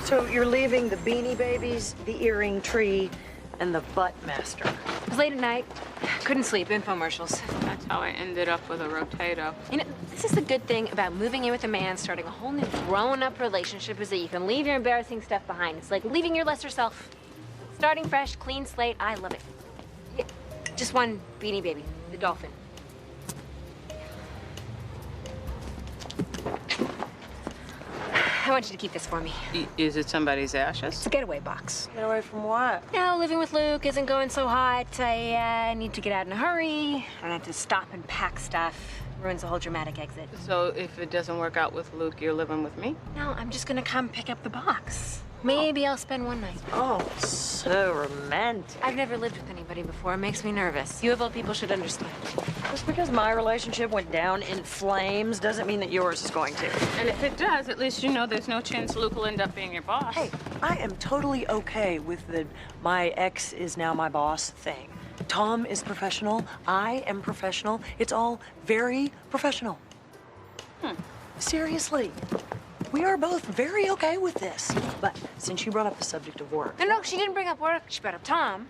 So you're leaving the Beanie Babies, the earring tree, and the butt master. It was late at night. Couldn't sleep. Infomercials. That's how I ended up with a rotato. You know, this is the good thing about moving in with a man, starting a whole new grown-up relationship, is that you can leave your embarrassing stuff behind. It's like leaving your lesser self. Starting fresh, clean slate. I love it. Yeah, just one Beanie Baby, the dolphin. I want you to keep this for me. Is it somebody's ashes? It's a getaway box. Get away from what? No, living with Luke isn't going so hot. I need to get out in a hurry. I don't have to stop and pack stuff. Ruins the whole dramatic exit. So if it doesn't work out with Luke, you're living with me? No, I'm just gonna come pick up the box. Maybe I'll spend one night. Oh, so romantic. I've never lived with anybody before. It makes me nervous. You of all people should understand. Just because my relationship went down in flames doesn't mean that yours is going to. And if it does, at least you know there's no chance Luke will end up being your boss. Hey, I am totally okay with the my ex is now my boss thing. Tom is professional. I am professional. It's all very professional. Seriously. We are both very okay with this. But since you brought up the subject of work. No, she didn't bring up work. She brought up Tom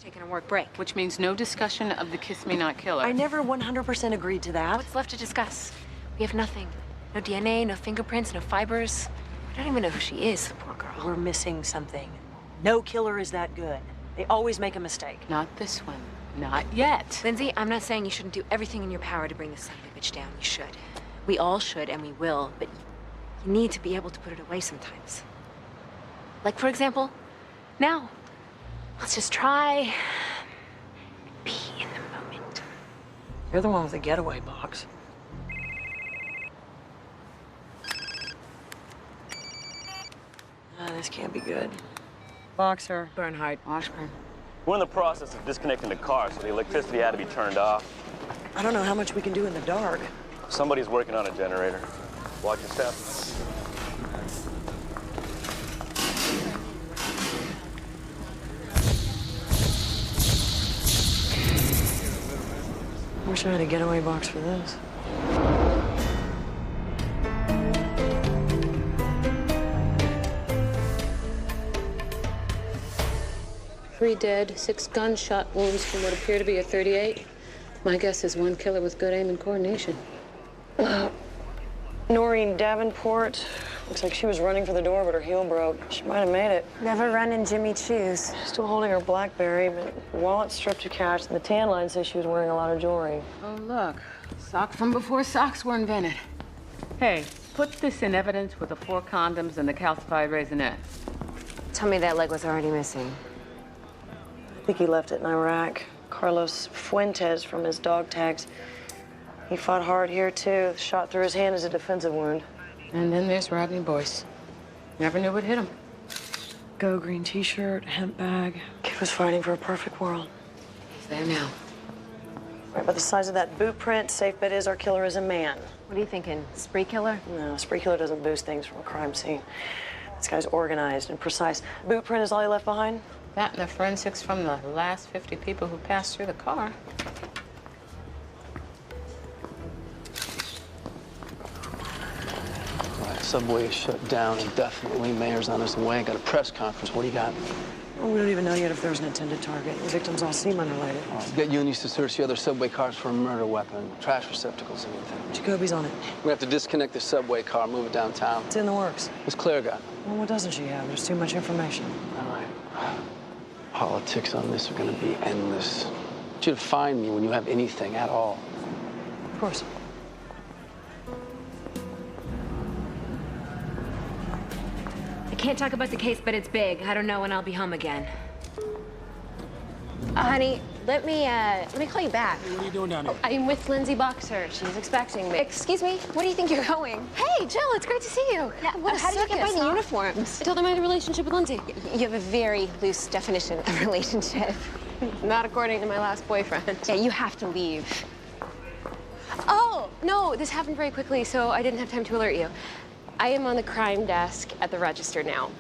taking a work break. Which means no discussion of the kiss me not killer. I never 100% agreed to that. What's left to discuss? We have nothing. No DNA, no fingerprints, no fibers. I don't even know who she is, poor girl. We're missing something. No killer is that good. They always make a mistake. Not this one. Not yet. Lindsay, I'm not saying you shouldn't do everything in your power to bring this son of a bitch down. You should. We all should, and we will, but you need to be able to put it away sometimes. Like, for example, now. Let's just try and be in the moment. You're the one with the getaway box. This can't be good. Boxer. Bernhard, Washburn. We're in the process of disconnecting the car, so the electricity had to be turned off. I don't know how much we can do in the dark. Somebody's working on a generator. Watch your step. I wish I had a getaway box for this. Three dead, 6 gunshot wounds from what appear to be a .38. My guess is one killer with good aim and coordination. Noreen Davenport. Looks like she was running for the door, but her heel broke. She might have made it. Never run in Jimmy Choo's. Still holding her BlackBerry, but wallet stripped to cash, and the tan line says she was wearing a lot of jewelry. Oh, look. Sock from before socks were invented. Hey, put this in evidence with the 4 condoms and the calcified raisinette. Tell me that leg was already missing. I think he left it in Iraq. Carlos Fuentes from his dog tags. He fought hard here, too. The shot through his hand is a defensive wound. And then there's Rodney Boyce. Never knew what hit him. Go green t-shirt, hemp bag. Kid was fighting for a perfect world. He's there now. Right by the size of that boot print, safe bet is our killer is a man. What are you thinking? Spree killer? No, spree killer doesn't boost things from a crime scene. This guy's organized and precise. Boot print is all he left behind? That and the forensics from the last 50 people who passed through the car. Subway is shut down indefinitely. Mayor's on his way. Got a press conference. What do you got? Well, we don't even know yet if there was an intended target. The victims all seem unrelated. Get unis to search the other subway cars for a murder weapon, trash receptacles, anything. Jacobi's on it. We have to disconnect the subway car, move it downtown. It's in the works. What's Claire got? Well, what doesn't she have? There's too much information. All right. Politics on this are going to be endless. I want you to find me when you have anything at all. Of course. I can't talk about the case, but it's big. I don't know when I'll be home again. Honey, let me call you back. What are you doing down here? I'm with Lindsay Boxer. She's expecting me. Excuse me? Where do you think you're going? Hey, Jill, it's great to see you. Yeah, What how a did you get by circus, the huh? uniforms? I told them I had a relationship with Lindsay. You have a very loose definition of relationship. Not according to my last boyfriend. Yeah, you have to leave. Oh, no, this happened very quickly, so I didn't have time to alert you. I am on the crime desk at the register now.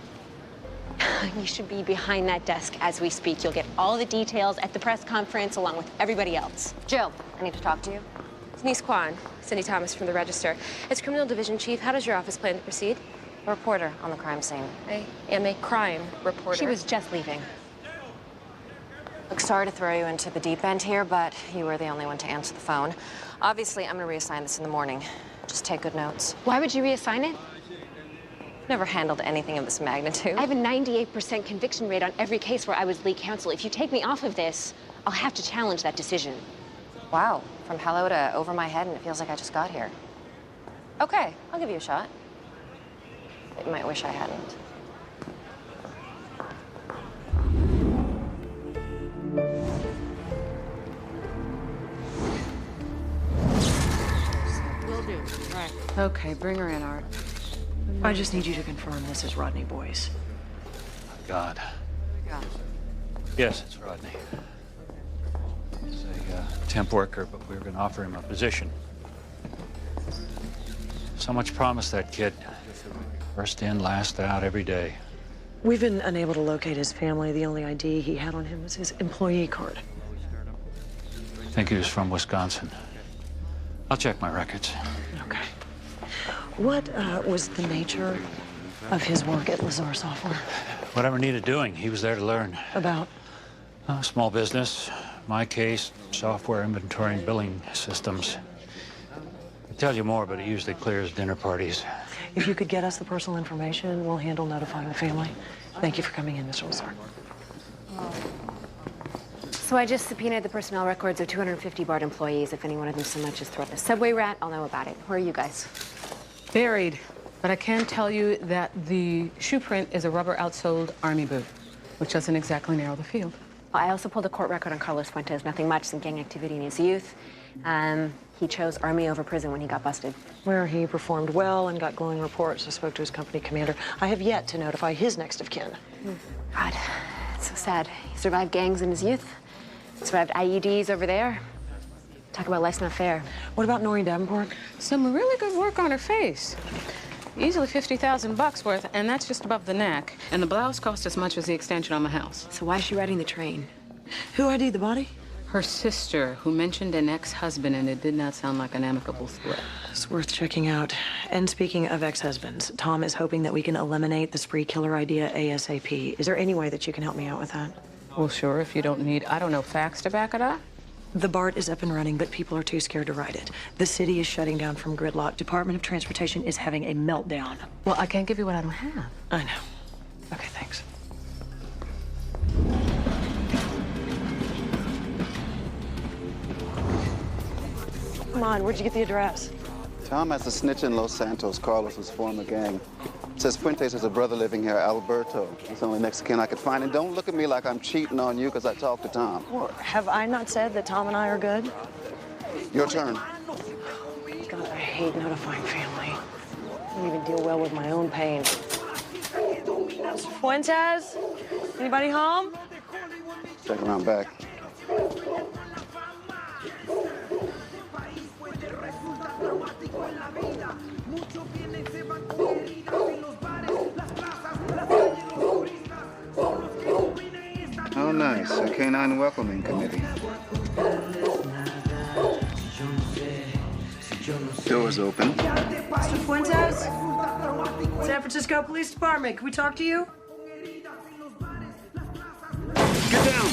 You should be behind that desk as we speak. You'll get all the details at the press conference along with everybody else. Jill, I need to talk to you. Denise Kwan, Cindy Thomas from the register. As criminal division chief, how does your office plan to proceed? A reporter on the crime scene. I am a crime reporter. She was just leaving. Look, sorry to throw you into the deep end here, but you were the only one to answer the phone. Obviously, I'm gonna reassign this in the morning. Just take good notes. Why would you reassign it? Never handled anything of this magnitude. I have a 98% conviction rate on every case where I was lead counsel. If you take me off of this, I'll have to challenge that decision. Wow, from hello to over my head, and it feels like I just got here. Okay, I'll give you a shot. But you might wish I hadn't. Will do. Right. Okay, bring her in, Art. I just need you to confirm this is Rodney Boyce. God. Yes, it's Rodney. He's a temp worker, but we were going to offer him a position. So much promise, that kid. First in, last out every day. We've been unable to locate his family. The only ID he had on him was his employee card. I think he was from Wisconsin. I'll check my records. Okay. What was the nature of his work at Lazar Software? Whatever needed doing, he was there to learn. About? Small business, my case, software inventory and billing systems. I'll tell you more, but it usually clears dinner parties. If you could get us the personal information, we'll handle notifying the family. Thank you for coming in, Mr. Lazar. So I just subpoenaed the personnel records of 250 BART employees. If any one of them so much as throw a subway rat, I'll know about it. Who are you guys? Buried. But I can tell you that the shoe print is a rubber outsoled army boot, which doesn't exactly narrow the field. I also pulled a court record on Carlos Fuentes. Nothing much, some gang activity in his youth. He chose Army over prison when he got busted. Where he performed well and got glowing reports. I spoke to his company commander. I have yet to notify his next of kin. God, it's so sad. He survived gangs in his youth. Survived IEDs over there. Talk about life's not fair. What about Noreen Davenport? Some really good work on her face. Easily 50,000 bucks worth, and that's just above the neck. And the blouse cost as much as the extension on the house. So why is she riding the train? Who ID'd the body? Her sister, who mentioned an ex-husband, and it did not sound like an amicable split. It's worth checking out. And speaking of ex-husbands, Tom is hoping that we can eliminate the spree killer idea ASAP. Is there any way that you can help me out with that? Well, sure, if you don't need, I don't know, facts to back it up. The BART is up and running, but people are too scared to ride it. The city is shutting down from gridlock. Department of Transportation is having a meltdown. Well, I can't give you what I don't have. I know. Okay, thanks. Come on, where'd you get the address? Tom has a snitch in Los Santos, Carlos's former gang. Says Fuentes has a brother living here, Alberto. He's the only Mexican I could find. And don't look at me like I'm cheating on you because I talked to Tom. Well, have I not said that Tom and I are good? Your turn. God, I hate notifying family. I don't even deal well with my own pain. Fuentes? Anybody home? Check around back. Oh, nice. A canine welcoming committee. Doors open. Mr. Fuentes? San Francisco Police Department, can we talk to you? Get down!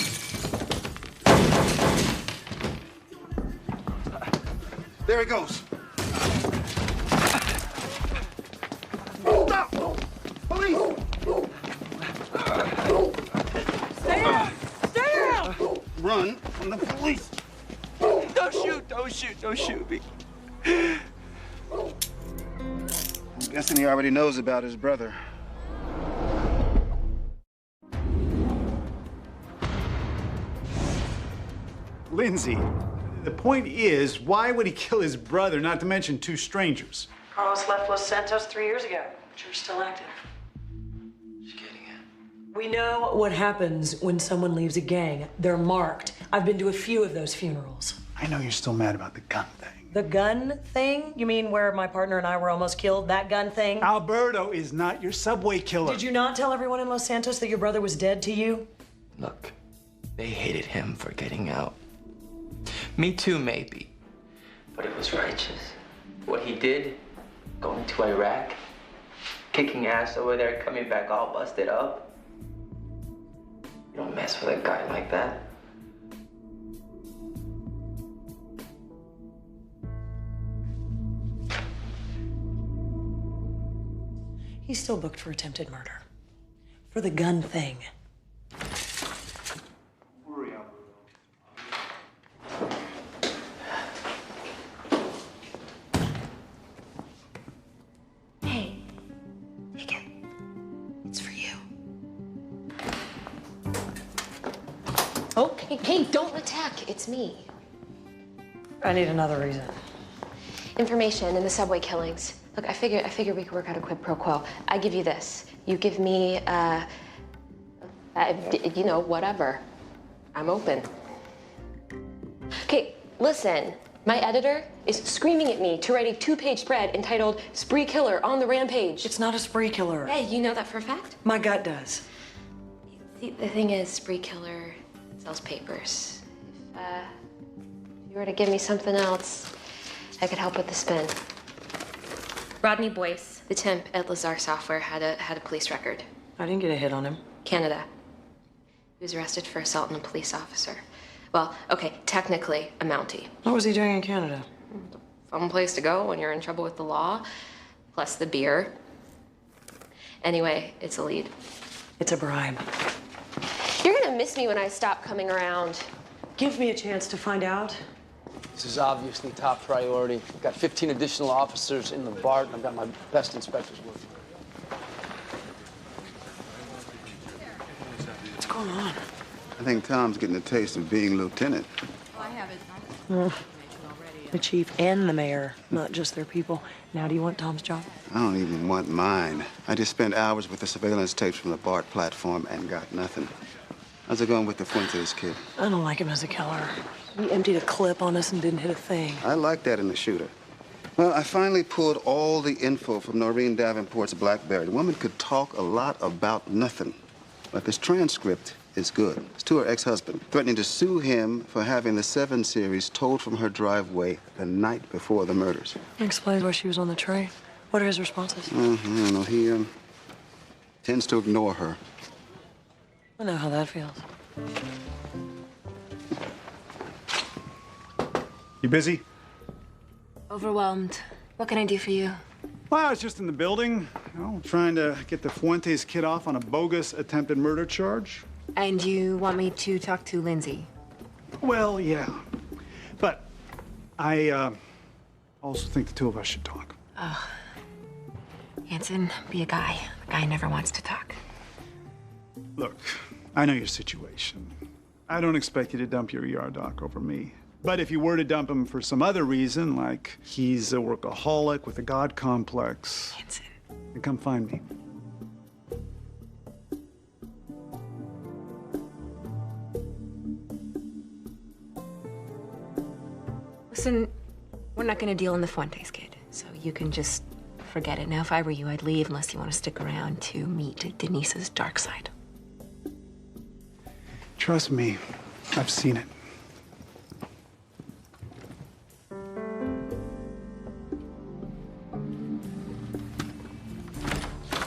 There he goes. Stop! Police! Stay down! Stay down! Run from the police! Don't shoot, don't shoot, don't shoot me. I'm guessing he already knows about his brother. Lindsay, the point is, why would he kill his brother, not to mention two strangers? Carlos left Los Santos 3 years ago, but you're still active. We know what happens when someone leaves a gang. They're marked. I've been to a few of those funerals. I know you're still mad about the gun thing. The gun thing? You mean where my partner and I were almost killed? That gun thing? Alberto is not your subway killer. Did you not tell everyone in Los Santos that your brother was dead to you? Look, they hated him for getting out. Me too, maybe. But it was righteous. What he did, going to Iraq, kicking ass over there, coming back all busted up. You don't mess with a guy like that. He's still booked for attempted murder. For the gun thing. Hey, take it. It's for you. Oh, hey, don't attack. It's me. I need another reason. Information in the subway killings. Look, I figure we could work out a quid pro quo. I give you this. You give me, whatever. I'm open. Okay, listen. My editor is screaming at me to write a 2-page spread entitled Spree Killer on the Rampage. It's not a spree killer. Hey, you know that for a fact? My gut does. See, the thing is, Spree Killer sells papers. If you were to give me something else, I could help with the spin. Rodney Boyce, the temp at Lazar Software, had a police record. I didn't get a hit on him. Canada. He was arrested for assault on a police officer. Well, okay, technically a Mountie. What was he doing in Canada? Fun place to go when you're in trouble with the law, plus the beer. Anyway, it's a lead. It's a bribe. You're gonna miss me when I stop coming around. Give me a chance to find out. This is obviously top priority. I've got 15 additional officers in the BART, and I've got my best inspectors working. What's going on? I think Tom's getting a taste of being lieutenant. The chief and the mayor, not just their people. Now, do you want Tom's job? I don't even want mine. I just spent hours with the surveillance tapes from the BART platform and got nothing. How's it going with the Fuentes kid? I don't like him as a killer. He emptied a clip on us and didn't hit a thing. I like that in a shooter. Well, I finally pulled all the info from Noreen Davenport's BlackBerry. The woman could talk a lot about nothing. But this transcript is good. It's to her ex-husband, threatening to sue him for having the 7 Series towed from her driveway the night before the murders. Explains why she was on the train. What are his responses? I don't know. He tends to ignore her. I know how that feels. You busy? Overwhelmed. What can I do for you? Well, I was just in the building, trying to get the Fuentes kid off on a bogus attempted murder charge. And you want me to talk to Lindsay? Well, yeah. But I also think the two of us should talk. Oh. Hanson, be a guy. A guy never wants to talk. Look, I know your situation. I don't expect you to dump your ER doc over me. But if you were to dump him for some other reason, like he's a workaholic with a God complex, Hanson, then come find me. Listen, we're not gonna deal in the Fuentes kid, so you can just forget it. Now, if I were you, I'd leave unless you want to stick around to meet Denise's dark side. Trust me, I've seen it.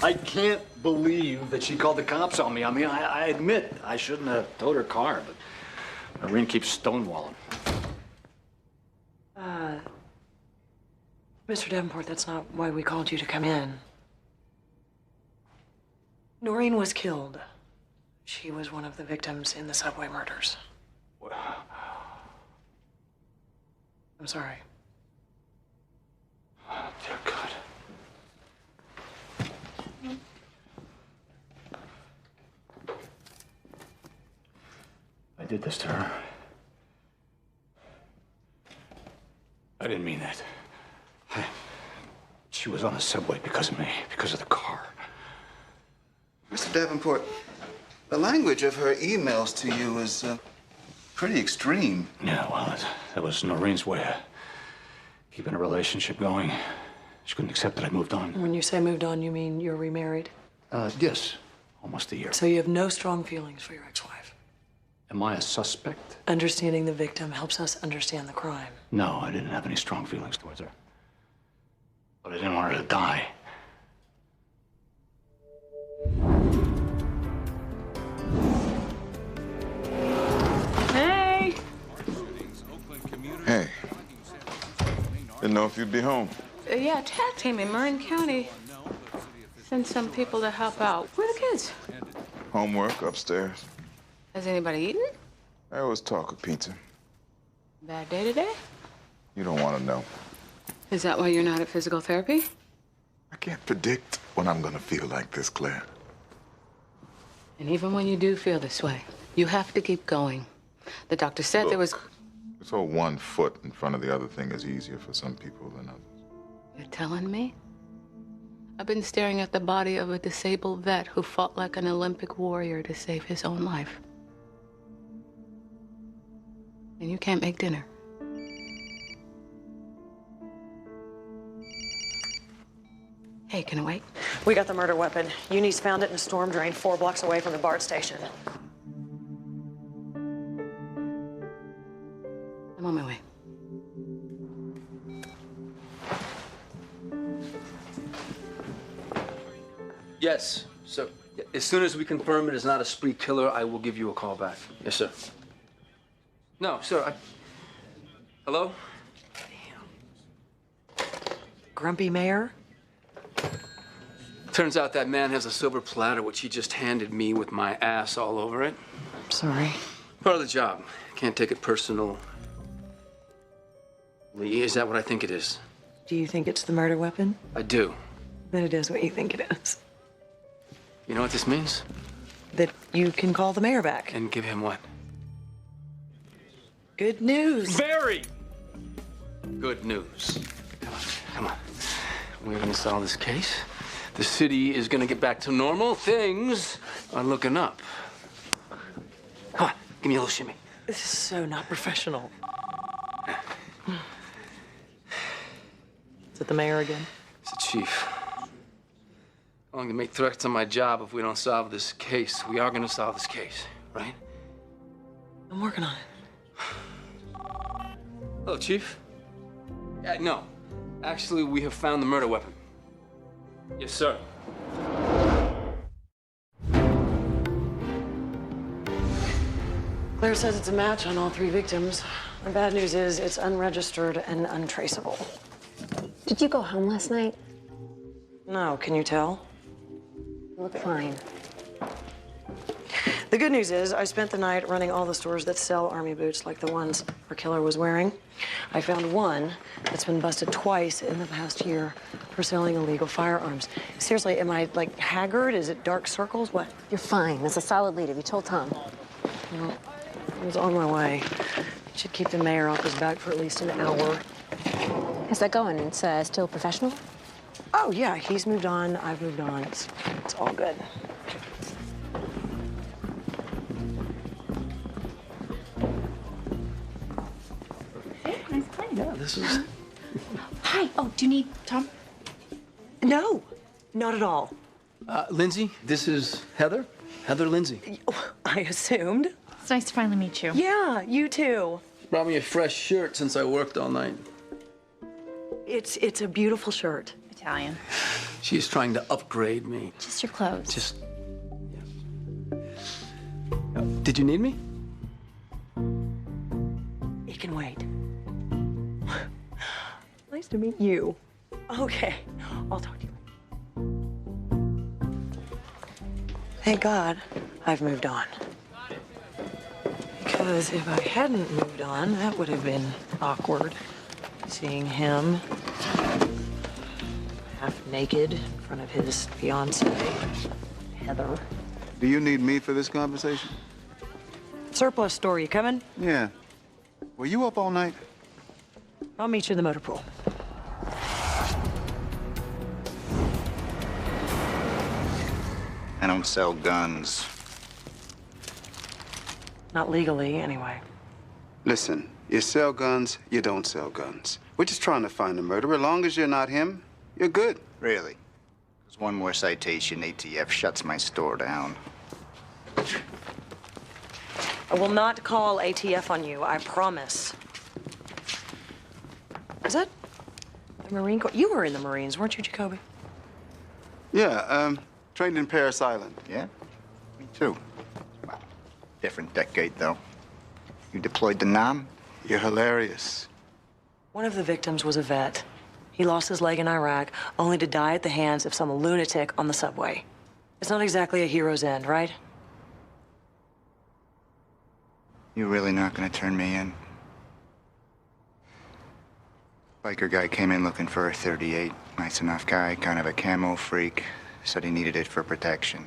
I can't believe that she called the cops on me. I mean, I admit I shouldn't have towed her car, but Noreen keeps stonewalling. Mr. Davenport, that's not why we called you to come in. Noreen was killed. She was one of the victims in the subway murders. I'm sorry. Oh, dear God. I did this to her. I didn't mean that. She was on the subway because of me, because of the car. Mr. Davenport, the language of her emails to you is pretty extreme. Yeah, well, that was Noreen's way of keeping a relationship going. She couldn't accept that I moved on. When you say moved on, you mean you're remarried? Yes, almost a year. So you have no strong feelings for your ex-wife? Am I a suspect? Understanding the victim helps us understand the crime. No, I didn't have any strong feelings towards her. But I didn't want her to die. know if you'd be home. Yeah, tag team in Marin County. Send some people to help out. Where are the kids? Homework upstairs. Has anybody eaten? I always talk of pizza. Bad day today? You don't want to know. Is that why you're not at physical therapy? I can't predict when I'm gonna feel like this, Claire. And even when you do feel this way, you have to keep going. The doctor said there was... This whole 1 foot in front of the other thing is easier for some people than others. You're telling me? I've been staring at the body of a disabled vet who fought like an Olympic warrior to save his own life. And you can't make dinner. Hey, can I wait? We got the murder weapon. Eunice found it in a storm drain 4 blocks away from the BART station. I'm on my way. Yes, sir. As soon as we confirm it is not a spree killer, I will give you a call back. Yes, sir. No, sir, Hello? Grumpy mayor? Turns out that man has a silver platter, which he just handed me with my ass all over it. Sorry. Part of the job. Can't take it personal. Lee, is that what I think it is? Do you think it's the murder weapon? I do. Then it is what you think it is. You know what this means? That you can call the mayor back. And give him what? Good news. Very good news. Come on. We're gonna solve this case. The city is gonna get back to normal. Things are looking up. Come on, give me a little shimmy. This is so not professional. Is it the mayor again? It's the chief. I'm going to make threats on my job if we don't solve this case. We are going to solve this case, right? I'm working on it. Hello, Chief. No. Actually, we have found the murder weapon. Yes, sir. Claire says it's a match on all 3 victims. The bad news is it's unregistered and untraceable. Did you go home last night? No, can you tell? You look fine. The good news is I spent the night running all the stores that sell army boots like the ones our killer was wearing. I found one that's been busted twice in the past year for selling illegal firearms. Seriously, am I, like, haggard? Is it dark circles? What? You're fine. It's a solid lead. Have you told Tom? Well, I was on my way. Should keep the mayor off his back for at least an hour. How's that going? It's still professional? Oh, yeah. He's moved on. I've moved on. It's all good. Nice play. Yeah, this is... Hi. Oh, do you need Tom? No, not at all. Lindsay, this is Heather. Heather Lindsay. I assumed. It's nice to finally meet you. Yeah, you too. Brought me a fresh shirt since I worked all night. It's a beautiful shirt. Italian. She's trying to upgrade me. Just your clothes. Just... Yeah. Did you need me? It can wait. Nice to meet you. Okay, I'll talk to you. Thank God I've moved on. Because if I hadn't moved on, that would have been awkward. Seeing him half naked in front of his fiancée, Heather. Do you need me for this conversation? Surplus store, you coming? Yeah. Were you up all night? I'll meet you in the motor pool. I don't sell guns. Not legally, anyway. Listen, you sell guns, you don't sell guns. We're just trying to find the murderer. As long as you're not him, you're good. Really? Because one more citation, ATF shuts my store down. I will not call ATF on you, I promise. Is that the Marine Corps? You were in the Marines, weren't you, Jacobi? Yeah, trained in Paris Island. Yeah? Me too. Well, different decade, though. You deployed to Nam? You're hilarious. One of the victims was a vet. He lost his leg in Iraq, only to die at the hands of some lunatic on the subway. It's not exactly a hero's end, right? You really not gonna turn me in? Biker guy came in looking for a 38. Nice enough guy, kind of a camo freak. Said he needed it for protection.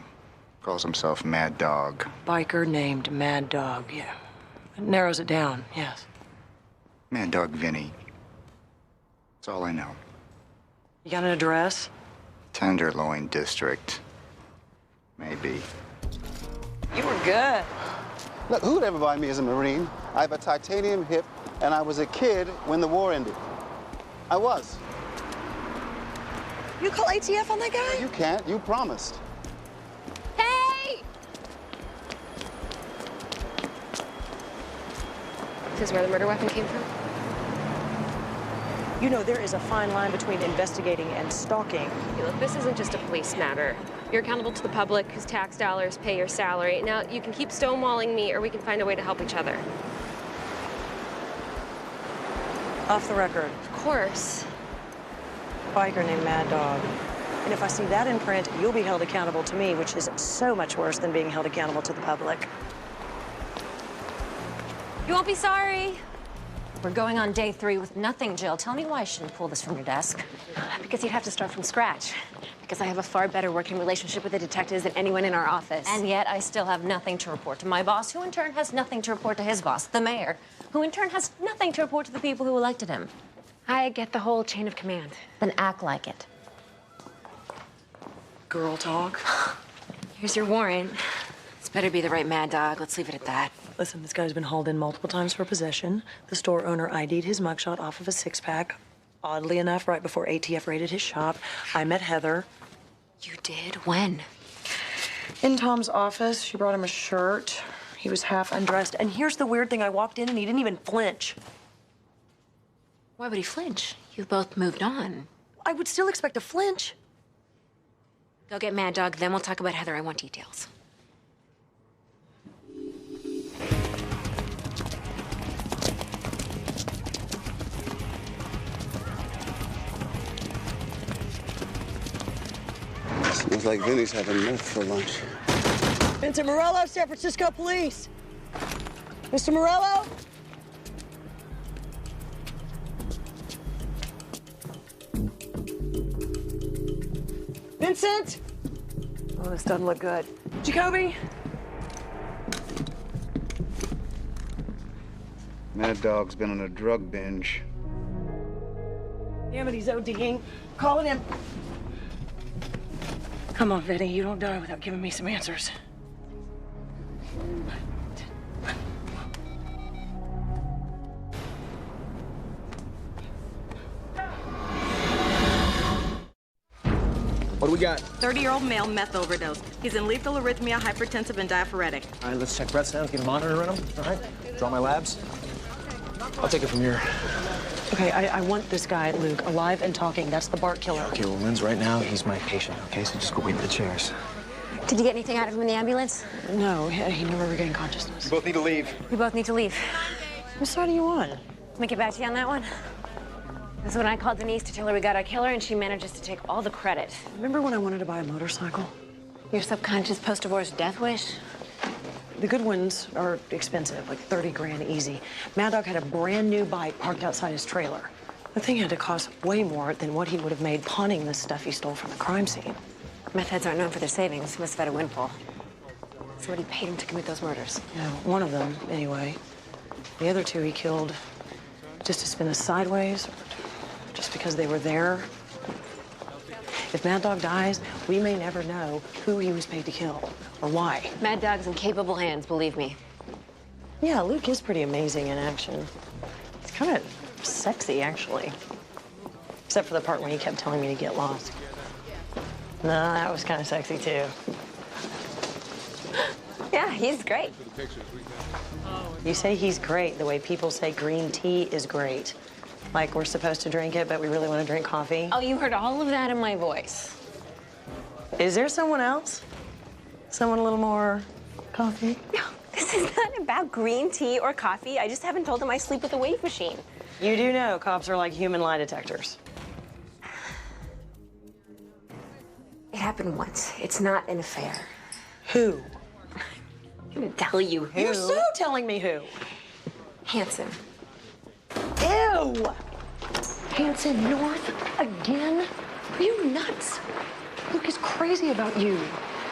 Calls himself Mad Dog. Biker named Mad Dog, yeah. It narrows it down, yes. Mad Dog Vinny. That's all I know. You got an address? Tenderloin District. Maybe. You were good. Look, who'd ever buy me as a Marine? I have a titanium hip, and I was a kid when the war ended. I was. You call ATF on that guy? You can't. You promised. Hey! This is where the murder weapon came from? You know, there is a fine line between investigating and stalking. Hey, look, this isn't just a police matter. You're accountable to the public, whose tax dollars pay your salary. Now, you can keep stonewalling me, or we can find a way to help each other. Off the record. Of course. Biker named Mad Dog. And if I see that in print, you'll be held accountable to me, which is so much worse than being held accountable to the public. You won't be sorry. We're going on day 3 with nothing, Jill. Tell me why I shouldn't pull this from your desk. Because you'd have to start from scratch. Because I have a far better working relationship with the detectives than anyone in our office. And yet I still have nothing to report to my boss, who in turn has nothing to report to his boss, the mayor, who in turn has nothing to report to the people who elected him. I get the whole chain of command. Then act like it. Girl talk. Here's your warrant. This better be the right Mad Dog. Let's leave it at that. Listen, this guy's been hauled in multiple times for possession. The store owner ID'd his mugshot off of a 6-pack. Oddly enough, right before ATF raided his shop, I met Heather. You did? When? In Tom's office. She brought him a shirt. He was half undressed. And here's the weird thing. I walked in and he didn't even flinch. Why would he flinch? You've both moved on. I would still expect a flinch. Go get Mad Dog, then we'll talk about Heather. I want details. Smells like Vinny's having meth for lunch. Vincent Morello, San Francisco Police. Mr. Morello? Vincent? Oh, this doesn't look good. Jacobi? Mad Dog's been on a drug binge. Damn it, he's ODing. Calling him. Come on, Vinny, you don't die without giving me some answers. What do we got? 30-year-old male meth overdose. He's in lethal arrhythmia, hypertensive, and diaphoretic. All right, let's check breath sounds, get a monitor in him. All right, draw my labs. I'll take it from here. Okay, I want this guy, Luke, alive and talking. That's the Bart killer. Okay, well, Lynn's right now, he's my patient, okay? So just go wait in the chairs. Did you get anything out of him in the ambulance? No, he never regained consciousness. You both need to leave. We both need to leave. What side are you on? Let me get back to you on that one. This is when I called Denise to tell her we got our killer, and she manages to take all the credit. Remember when I wanted to buy a motorcycle? Your subconscious post-divorce death wish? The good ones are expensive, like 30 grand easy. Mad Dog had a brand new bike parked outside his trailer. The thing had to cost way more than what he would have made pawning the stuff he stole from the crime scene. Meth heads aren't known for their savings. He must have had a windfall. So what he paid him to commit those murders? Yeah, one of them, anyway. The other two he killed just to spin us sideways, or just because they were there. If Mad Dog dies, we may never know who he was paid to kill or why. Mad Dog's in capable hands, believe me. Yeah, Luke is pretty amazing in action. It's kind of sexy, actually. Except for the part when he kept telling me to get lost. No, that was kind of sexy, too. Yeah, he's great. You say he's great the way people say green tea is great. Like we're supposed to drink it, but we really want to drink coffee. Oh, you heard all of that in my voice. Is there someone else? Someone a little more coffee? No, this is not about green tea or coffee. I just haven't told him I sleep with a wave machine. You do know cops are like human lie detectors. happened once. It's not an affair. Who? I'm gonna tell you who. You're so telling me who. Hanson. Ew! Hanson North again? Are you nuts? Luke is crazy about you.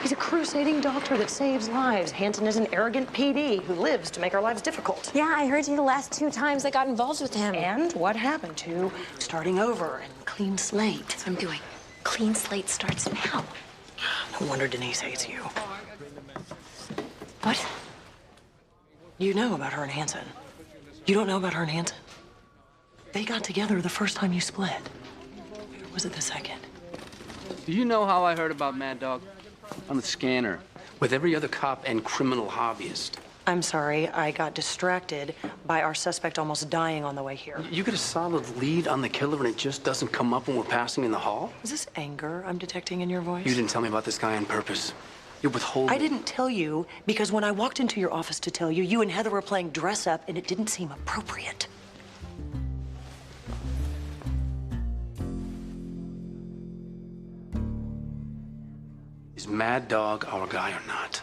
He's a crusading doctor that saves lives. Hanson is an arrogant PD who lives to make our lives difficult. Yeah, I heard you the last 2 times I got involved with him. And what happened to starting over and clean slate? That's what I'm doing. Clean slate starts now. No wonder Denise hates you. What? You know about her and Hanson. You don't know about her and Hanson? They got together the first time you split. Or was it the second? Do you know how I heard about Mad Dog? On the scanner, with every other cop and criminal hobbyist. I'm sorry, I got distracted by our suspect almost dying on the way here. You get a solid lead on the killer and it just doesn't come up when we're passing in the hall? Is this anger I'm detecting in your voice? You didn't tell me about this guy on purpose. You're withholding. I didn't tell you because when I walked into your office to tell you, you and Heather were playing dress up and it didn't seem appropriate. Is Mad Dog our guy or not?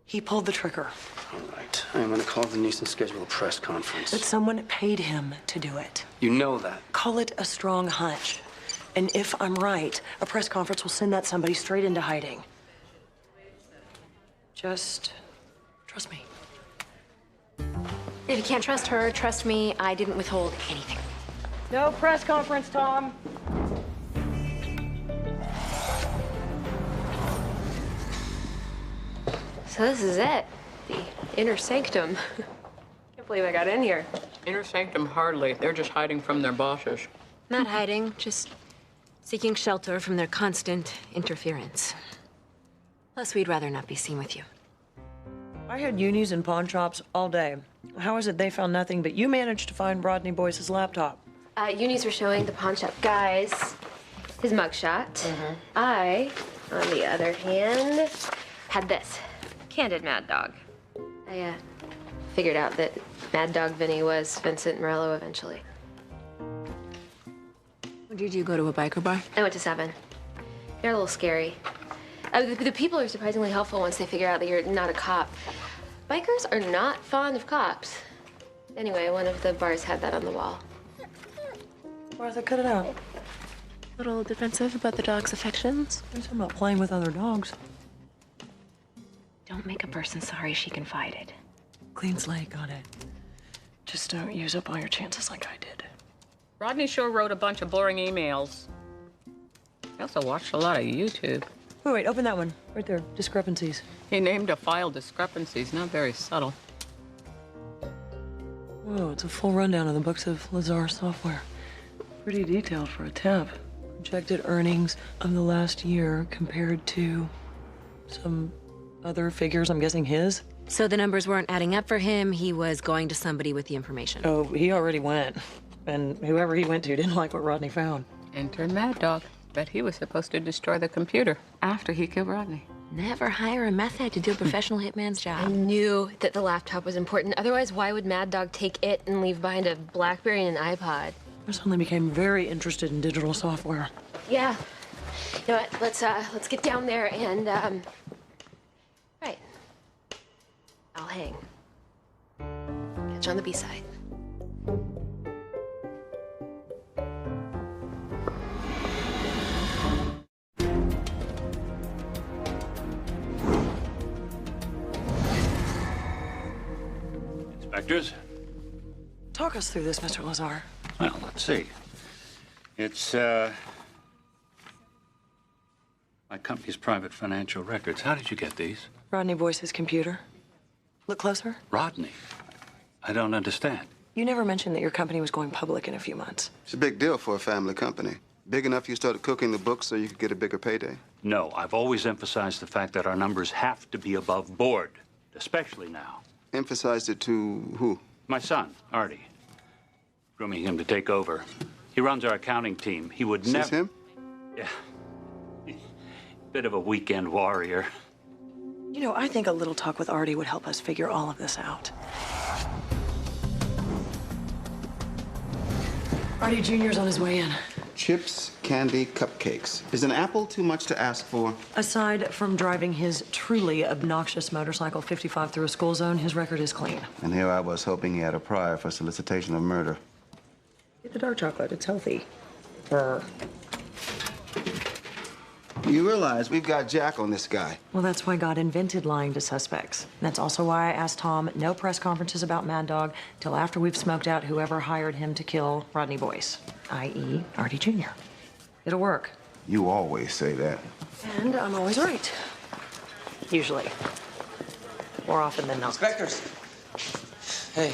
He pulled the trigger. All right. I'm going to call Denise and schedule a press conference. But someone paid him to do it. You know that. Call it a strong hunch. And if I'm right, a press conference will send that somebody straight into hiding. Just trust me. If you can't trust her, trust me, I didn't withhold anything. No press conference, Tom. So this is it. The inner sanctum. Can't believe I got in here. Inner sanctum, hardly. They're just hiding from their bosses. Not hiding, just seeking shelter from their constant interference. Plus, we'd rather not be seen with you. I had unis and pawn shops all day. How is it they found nothing, but you managed to find Rodney Boyce's laptop? Unis were showing the pawn shop guys his mugshot. I, on the other hand, had this. Candid Mad Dog. I figured out that Mad Dog Vinny was Vincent Morello eventually. Did you go to a biker bar? I went to 7. They're a little scary. The people are surprisingly helpful once they figure out that you're not a cop. Bikers are not fond of cops. Anyway, one of the bars had that on the wall. Martha, cut it out. A little defensive about the dog's affections? There's something about playing with other dogs. Don't make a person sorry she confided. Clean slate, got it. Just don't use up all your chances like I did. Rodney sure wrote a bunch of boring emails. He also watched a lot of YouTube. Wait, open that one. Right there, discrepancies. He named a file discrepancies, not very subtle. Whoa, it's a full rundown of the books of Lazar software. Pretty detailed for a temp. Projected earnings of the last year compared to some other figures, I'm guessing his. So the numbers weren't adding up for him. He was going to somebody with the information. Oh, he already went. And whoever he went to didn't like what Rodney found. Enter Mad Dog. Bet he was supposed to destroy the computer after he killed Rodney. Never hire a meth head to do a professional hitman's job. I knew that the laptop was important. Otherwise, why would Mad Dog take it and leave behind a BlackBerry and an iPod? I suddenly became very interested in digital software. Yeah. You know what? Let's get down there and right. I'll hang. Catch you on the B-side. Inspectors? Talk us through this, Mr. Lazar. Well, let's see. It's, my company's private financial records. How did you get these? Rodney Boyce's computer. Look closer. Rodney? I don't understand. You never mentioned that your company was going public in a few months. It's a big deal for a family company. Big enough you started cooking the books so you could get a bigger payday? No, I've always emphasized the fact that our numbers have to be above board, especially now. Emphasized it to who? My son, Artie. Grooming him to take over. He runs our accounting team. He would never... Is him? Yeah. Bit of a weekend warrior. You know, I think a little talk with Artie would help us figure all of this out. Artie Jr.'s on his way in. Chips candy cupcakes. Is an apple too much to ask for? Aside from driving his truly obnoxious motorcycle 55 through a school zone, his record is clean. And here I was hoping he had a prior for solicitation of murder. Get the dark chocolate. It's healthy. You realize we've got Jack on this guy. Well, that's why God invented lying to suspects. That's also why I asked Tom no press conferences about Mad Dog till after we've smoked out whoever hired him to kill Rodney Boyce, i.e. Artie Jr. It'll work. You always say that. And I'm always right. Usually. More often than not. Inspectors. Hey.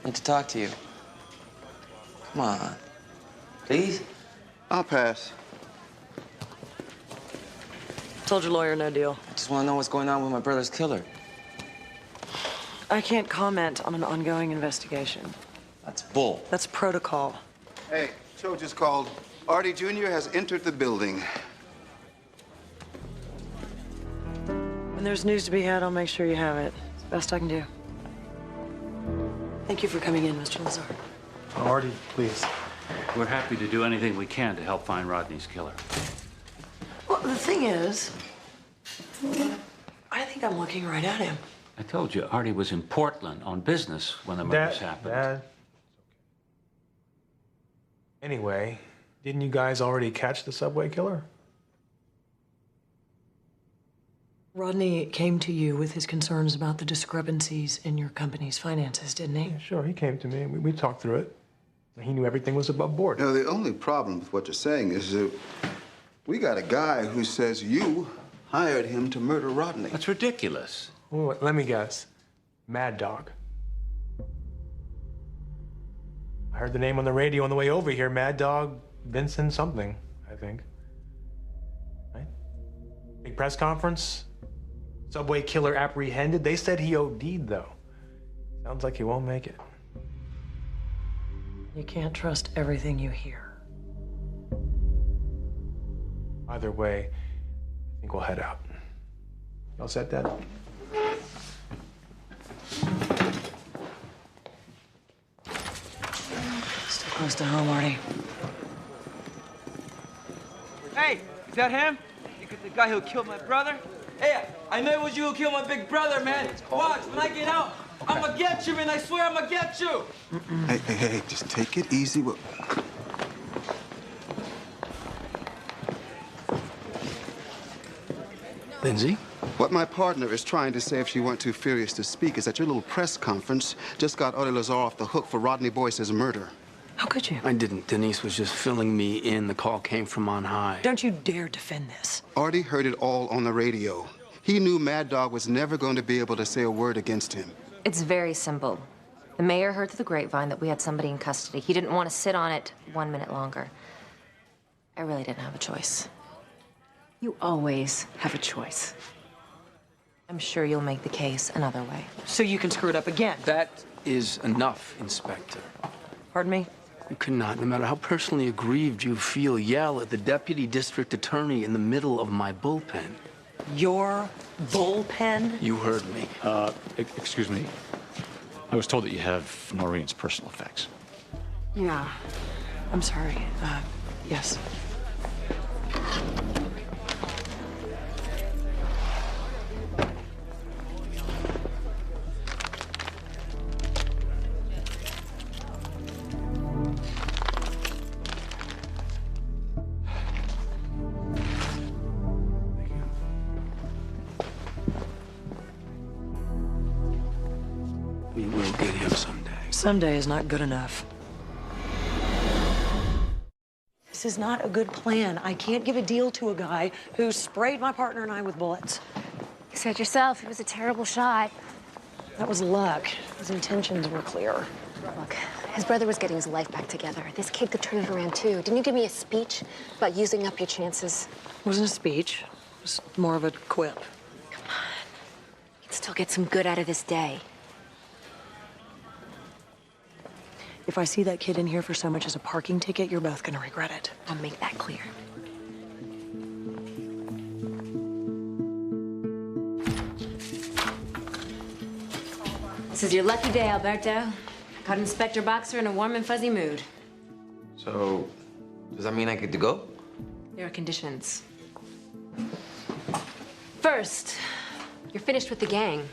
Need to talk to you. Come on. Please? I'll pass. Told your lawyer no deal. I just want to know what's going on with my brother's killer. I can't comment on an ongoing investigation. That's bull. That's protocol. Hey, Joe just called. Artie Jr. has entered the building. When there's news to be had, I'll make sure you have it. It's the best I can do. Thank you for coming in, Mr. Lazar. Artie, please. We're happy to do anything we can to help find Rodney's killer. Well, the thing is, I think I'm looking right at him. I told you, Artie was in Portland on business when the murders happened. Dad. Anyway, didn't you guys already catch the subway killer? Rodney came to you with his concerns about the discrepancies in your company's finances, didn't he? Yeah, sure, he came to me. We talked through it. He knew everything was above board. No, the only problem with what you're saying is that we got a guy who says you hired him to murder Rodney. That's ridiculous. Well, let me guess. Mad Dog. I heard the name on the radio on the way over here. Mad Dog Vincent something, I think. Right? Big press conference. Subway killer apprehended. They said he OD'd, though. Sounds like he won't make it. You can't trust everything you hear. Either way, I think we'll head out. You all set, Dad? Still close to home, Artie. Hey, is that him? The guy who killed my brother? Hey, I know it was you who killed my big brother, man. Watch, when I get out, I'm gonna get you, man. I swear I'm gonna get you. Hey, just take it easy. Lindsay? What my partner is trying to say, if she weren't too furious to speak, is that your little press conference just got Artie Lazar off the hook for Rodney Boyce's murder. How could you? I didn't. Denise was just filling me in. The call came from on high. Don't you dare defend this. Artie heard it all on the radio. He knew Mad Dog was never going to be able to say a word against him. It's very simple. The mayor heard through the grapevine that we had somebody in custody. He didn't want to sit on it 1 minute longer. I really didn't have a choice. You always have a choice. I'm sure you'll make the case another way. So you can screw it up again. That is enough, Inspector. Pardon me? You cannot, no matter how personally aggrieved you feel, yell at the deputy district attorney in the middle of my bullpen. Your bullpen? You heard me. Excuse me. I was told that you have Noreen's personal effects. Yeah. I'm sorry. Yes. We will get him someday. Someday is not good enough. This is not a good plan. I can't give a deal to a guy who sprayed my partner and I with bullets. You said yourself, it was a terrible shot. That was luck. His intentions were clear. Look, his brother was getting his life back together. This kid could turn it around, too. Didn't you give me a speech about using up your chances? It wasn't a speech. It was more of a quip. Come on. You can still get some good out of this day. If I see that kid in here for so much as a parking ticket, you're both gonna regret it. I'll make that clear. This is your lucky day, Alberto. Caught Inspector Boxer in a warm and fuzzy mood. So, Does that mean I get to go? There are conditions. First, you're finished with the gang.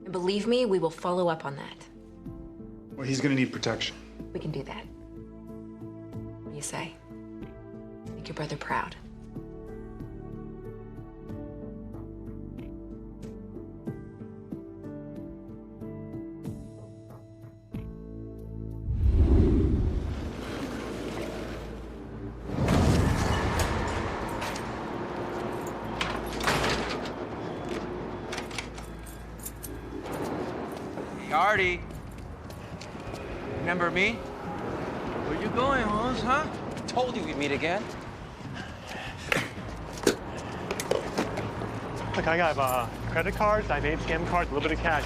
And believe me, we will follow up on that. Well, he's gonna need protection. We can do that. What do you say? Make your brother proud. Artie. Remember me? Where you going, Holmes, huh? Told you we'd meet again. Look, I have credit cards, I have ATM cards, a little bit of cash.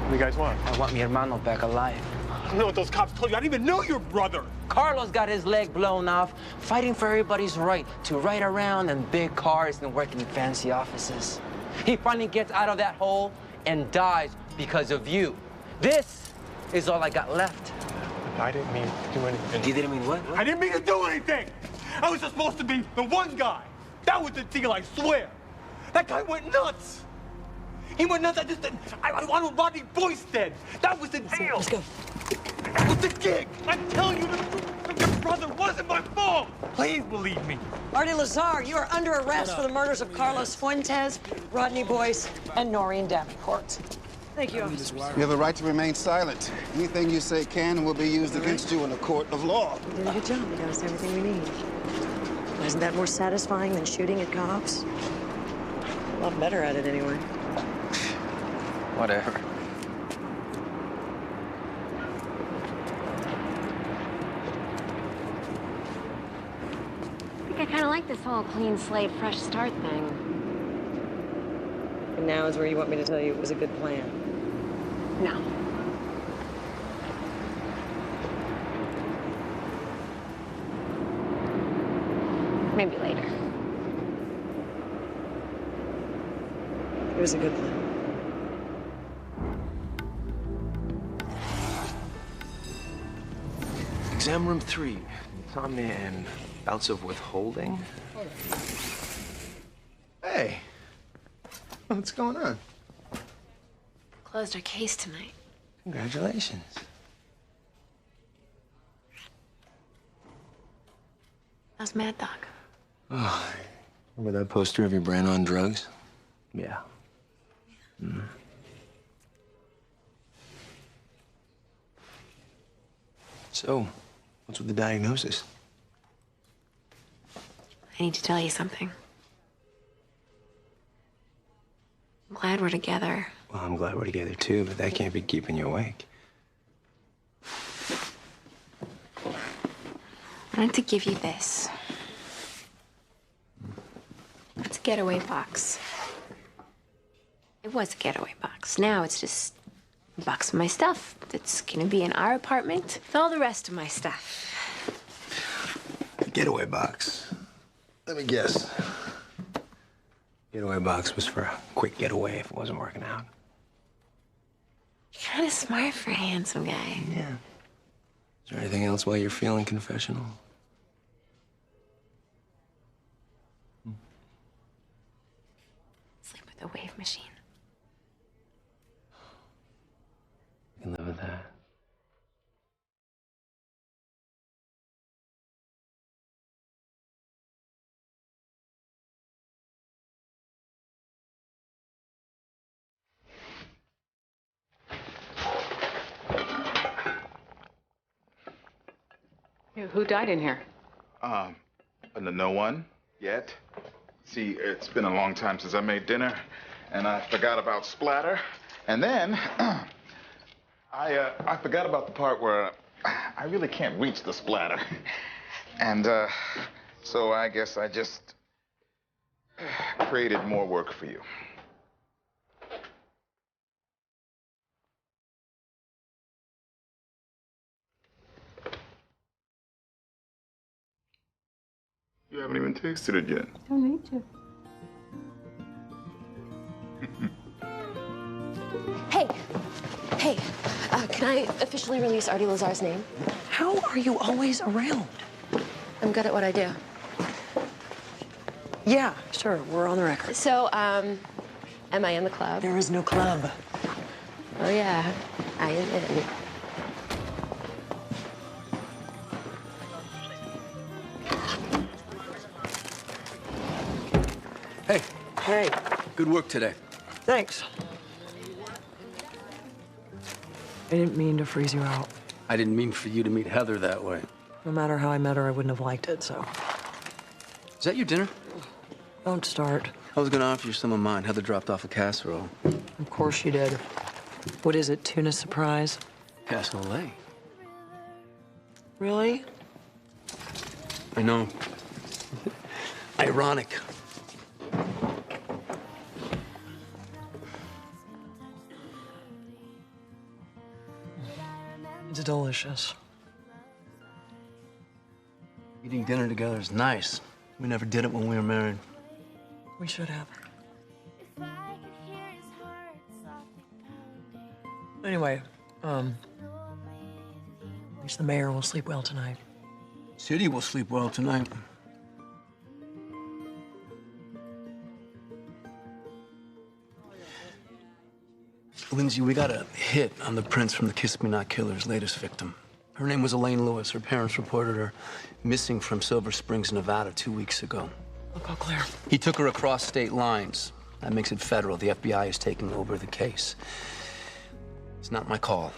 What do you guys want? I want mi hermano back alive. I don't know what those cops told you. I didn't even know your brother. Carlos got his leg blown off, fighting for everybody's right to ride around in big cars and work in fancy offices. He finally gets out of that hole and dies because of you. This is all I got left. I didn't mean to do anything. You didn't mean what? I didn't mean to do anything. I was just supposed to be the one guy. That was the deal, I swear. That guy went nuts. He went nuts. I wanted Rodney Boyce dead. That was the deal. Let's go. That was the gig. I'm telling you, your brother wasn't my fault. Please believe me. Artie Lazar, you are under arrest for the murders of Carlos Fuentes, Rodney Boyce, and Noreen Davenport. Thank you, officer. You have a right to remain silent. Anything you say can and will be used against you in a court of law. You did a good job. You got us everything we need. Isn't that more satisfying than shooting at cops? A lot better at it, anyway. Whatever. I kind of like this whole clean slate, fresh start thing. And now is where you want me to tell you it was a good plan. No. Maybe later. It was a good plan. Exam room 3. Insomnia and bouts of withholding. Hey. What's going on? Closed our case tonight. Congratulations. How's Mad Dog? Oh, remember that poster of your brand on drugs? Yeah. Mm. So, what's with the diagnosis? I need to tell you something. I'm glad we're together. Well, I'm glad we're together too, but that can't be keeping you awake. I wanted to give you this. It's a getaway box. It was a getaway box. Now it's just a box of my stuff that's gonna be in our apartment with all the rest of my stuff. Getaway box. Let me guess. Getaway box was for a quick getaway if it wasn't working out. You're kind of smart for a handsome guy. Yeah. Is there anything else while you're feeling confessional? Sleep with a wave machine. I can live with that. Who died in here? No one yet. See, it's been a long time since I made dinner, and I forgot about splatter. And then I forgot about the part where I really can't reach the splatter. And so I guess I just created more work for you. You haven't even tasted it yet. Don't need to. Hey, can I officially release Artie Lazar's name? How are you always around? I'm good at what I do. Yeah, sure, we're on the record. So, am I in the club? There is no club. Oh, yeah, I am in. Hey. Hey. Good work today. Thanks. I didn't mean to freeze you out. I didn't mean for you to meet Heather that way. No matter how I met her, I wouldn't have liked it, so. Is that your dinner? Don't start. I was gonna offer you some of mine. Heather dropped off a casserole. Of course she did. What is it, tuna surprise? Cassoulet. Really? I know. Ironic. It's delicious. Eating dinner together is nice. We never did it when we were married. We should have. Anyway, at least the mayor will sleep well tonight. City will sleep well tonight. Lindsay, we got a hit on the prints from the Kiss Me Not Killer's latest victim. Her name was Elaine Lewis. Her parents reported her missing from Silver Springs, Nevada 2 weeks ago. Look all clear. He took her across state lines. That makes it federal. The FBI is taking over the case. It's not my call.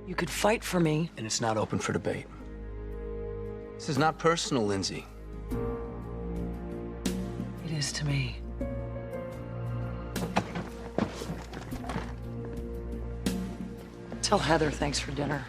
You could fight for me. And it's not open for debate. This is not personal, Lindsay. It is to me. Tell Heather thanks for dinner.